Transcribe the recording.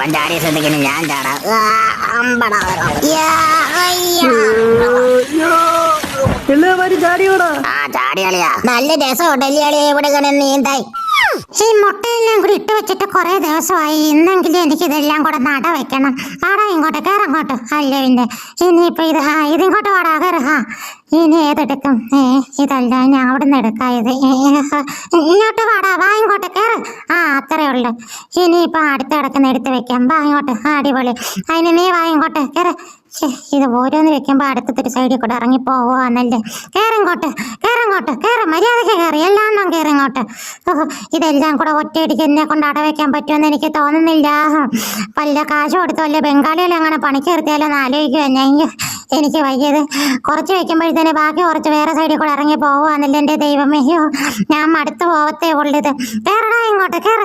അവൻ ചാടിയ ശ്രദ്ധിക്കുന്നു, ഞാൻ ചാടാം. ചാടിയാളിയാ നല്ല രസമുണ്ടല്ലേ ഇവിടെ നീന്തായി. ഈ മുട്ടയെല്ലാം കൂടി ഇട്ട് വെച്ചിട്ട് കുറെ ദിവസമായി. ഇന്നെങ്കിലും എനിക്ക് ഇതെല്ലാം കൂടെ നട വെക്കണം. പാടാ ഇങ്ങോട്ട് കയറങ്ങോട്ട്. അല്ല പിന്നെ ഇനിയിപ്പോ ഇതിങ്ങോട്ട് പാടാ കയറ. ഇനി ഏതെടുക്കും? ഇതല്ല ഞാൻ അവിടെ നിന്ന് എടുക്കാം. ഇത് ഇങ്ങോട്ട് പാടാ, വാ ഇങ്ങോട്ട് കയറ്. അത്രേ ഉള്ളു. ഇനിയിപ്പോ അടുത്ത് കിടക്കുന്ന എടുത്ത് വെക്കാം. വാ ഇങ്ങോട്ട്. അടിപൊളി. അതിന് നീ വാ ഇങ്ങോട്ട് കയറ്. ഇത് ഓരോന്ന് വെക്കുമ്പോ അടുത്തൊരു സൈഡിൽ കൂടെ ഇറങ്ങി പോവാന്നല്ലേ. കയറിങ്ങോട്ട് കയറിങ്ങോട്ട് കയറി, മര്യാദക്ക് കയറി, എല്ലാം കയറിങ്ങോട്ട്. ഇതെല്ലാം കൂടെ ഒറ്റയടിക്ക് എന്നെ കൊണ്ട് അടവെക്കാൻ പറ്റുമെന്ന് എനിക്ക് തോന്നുന്നില്ല. വല്ല കാശ് കൊടുത്തോ അല്ലെ ബംഗാളികൾ അങ്ങനെ പണിക്ക് നിർത്തിയാലോ എന്ന് ആലോചിക്കുക ഞാൻ. എനിക്ക് വയ്യത് കുറച്ച് വെക്കുമ്പോഴത്തേന് ബാക്കി കുറച്ച് വേറെ സൈഡിൽ കൂടെ ഇറങ്ങി പോവാന്നല്ലേ. എൻ്റെ ദൈവമേ, ഞാൻ മടുത്ത് പോവത്തേ ഉള്ളത്. കയറടാ ഇങ്ങോട്ട് കയറി.